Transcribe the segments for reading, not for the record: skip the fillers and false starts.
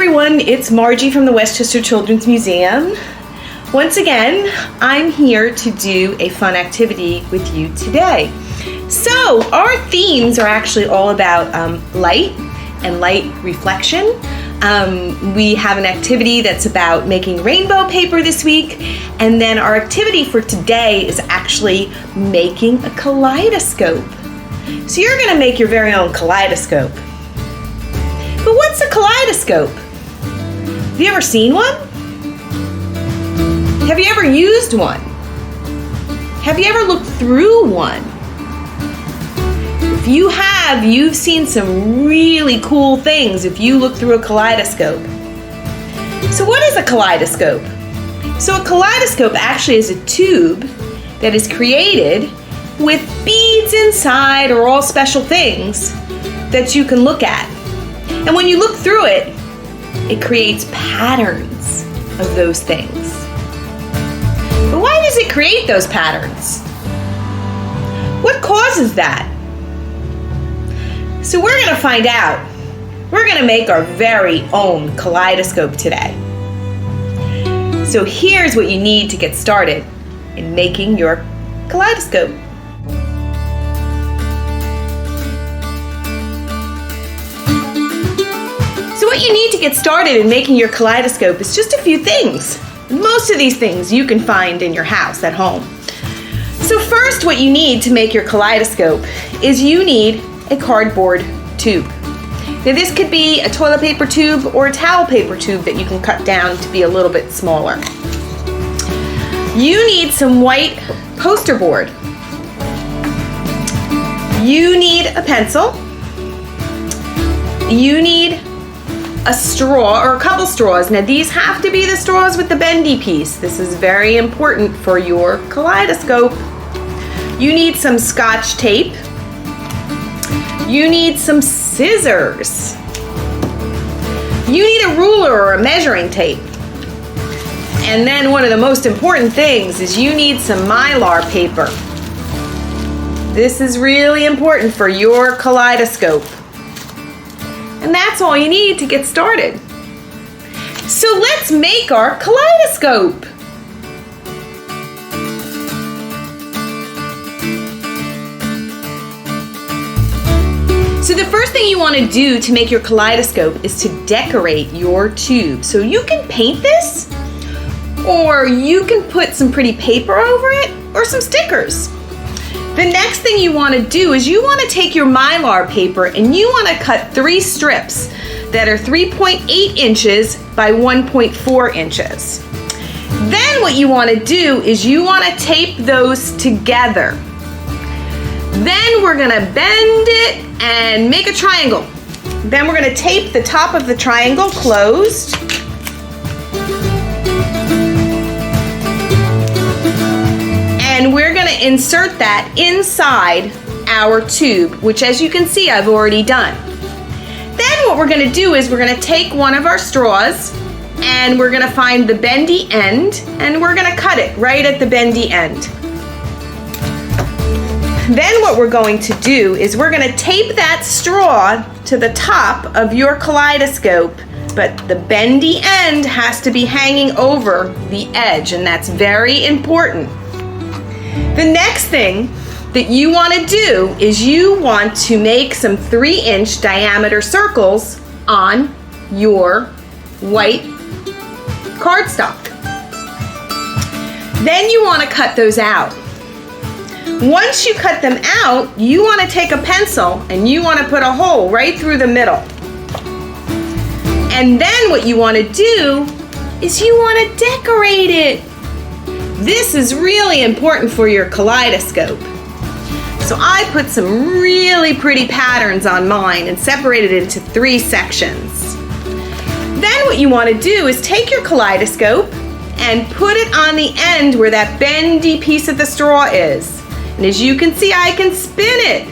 everyone, it's Margie from the Westchester Children's Museum. Once again, I'm here to do a fun activity with you today. So our themes are actually all about light and light reflection. We have an activity that's about making rainbow paper this week, and then our activity for today is actually making a kaleidoscope. So you're going to make your very own kaleidoscope. But what's a kaleidoscope? Have you ever seen one? Have you ever used one? Have you ever looked through one? If you have, you've seen some really cool things if you look through a kaleidoscope. So what is a kaleidoscope? So a kaleidoscope actually is a tube that is created with beads inside or all special things that you can look at. And when you look through it, it creates patterns of those things. But why does it create those patterns? What causes that? So we're going to find out. We're going to make our very own kaleidoscope today. So here's what you need to get started in making your kaleidoscope. So what you need to get started in making your kaleidoscope is just a few things. Most of these things you can find in your house at home. So first, what you need to make your kaleidoscope is you need a cardboard tube. Now this could be a toilet paper tube or a towel paper tube that you can cut down to be a little bit smaller. You need some white poster board. You need a pencil. You need a straw or a couple straws. Now these have to be the straws with the bendy piece. This is very important for your kaleidoscope. You need some Scotch tape. You need some scissors. You need a ruler or a measuring tape. And then one of the most important things is you need some Mylar paper. This is really important for your kaleidoscope. And that's all you need to get started. So let's make our kaleidoscope. So the first thing you want to do to make your kaleidoscope is to decorate your tube. So you can paint this, or you can put some pretty paper over it, or some stickers. The next thing you want to do is you want to take your Mylar paper and you want to cut 3 strips that are 3.8 inches by 1.4 inches. Then what you want to do is you want to tape those together. Then we're going to bend it and make a triangle. Then we're going to tape the top of the triangle closed. And we're going to insert that inside our tube, which as you can see I've already done. Then what we're going to do is we're going to take one of our straws and we're going to find the bendy end and we're going to cut it right at the bendy end. Then what we're going to do is we're going to tape that straw to the top of your kaleidoscope, but the bendy end has to be hanging over the edge, and that's very important. The next thing that you want to do is you want to make some 3-inch diameter circles on your white cardstock. Then you want to cut those out. Once you cut them out, you want to take a pencil and you want to put a hole right through the middle. And then what you want to do is you want to decorate it. This is really important for your kaleidoscope. So I put some really pretty patterns on mine and separated it into 3 sections. Then what you want to do is take your kaleidoscope and put it on the end where that bendy piece of the straw is. And as you can see, I can spin it.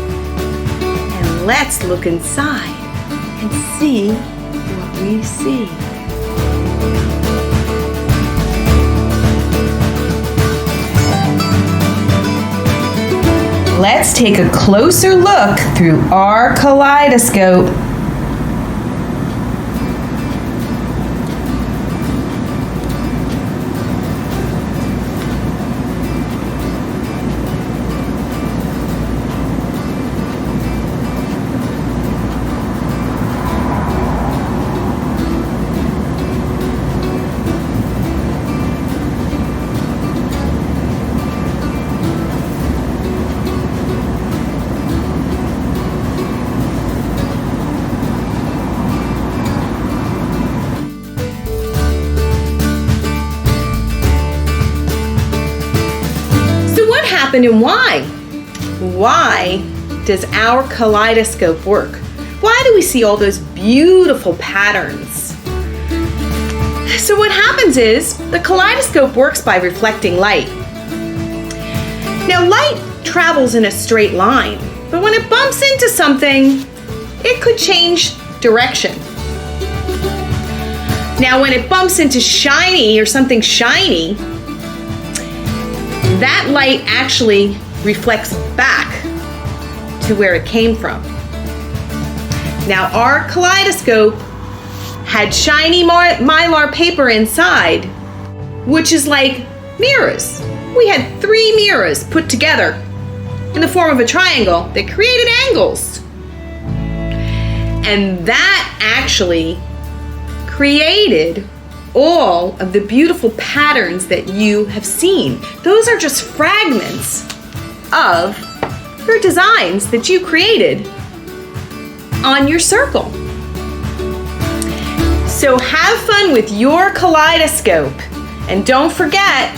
And let's look inside and see what we see. Let's take a closer look through our kaleidoscope. happened and why? Why does our kaleidoscope work? Why do we see all those beautiful patterns? So what happens is the kaleidoscope works by reflecting light. Now light travels in a straight line, but when it bumps into something, it could change direction. Now when it bumps into shiny or something shiny, that light actually reflects back to where it came from. Now our kaleidoscope had shiny mylar paper inside, which is like mirrors. We had 3 mirrors put together in the form of a triangle that created angles. And that actually created all of the beautiful patterns that you have seen. Those are just fragments of your designs that you created on your circle. So have fun with your kaleidoscope. And don't forget,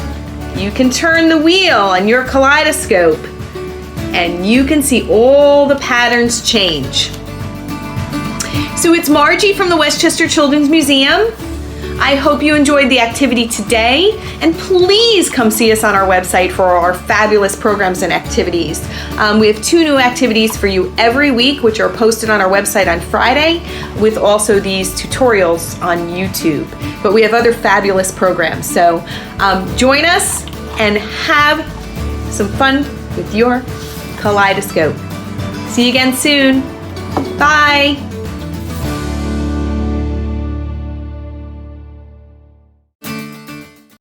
you can turn the wheel on your kaleidoscope and you can see all the patterns change. So it's Margie from the Westchester Children's Museum. I hope you enjoyed the activity today, and please come see us on our website for our fabulous programs and activities. We have 2 new activities for you every week, which are posted on our website on Friday, with also these tutorials on YouTube. But we have other fabulous programs, so join us and have some fun with your kaleidoscope. See you again soon. Bye.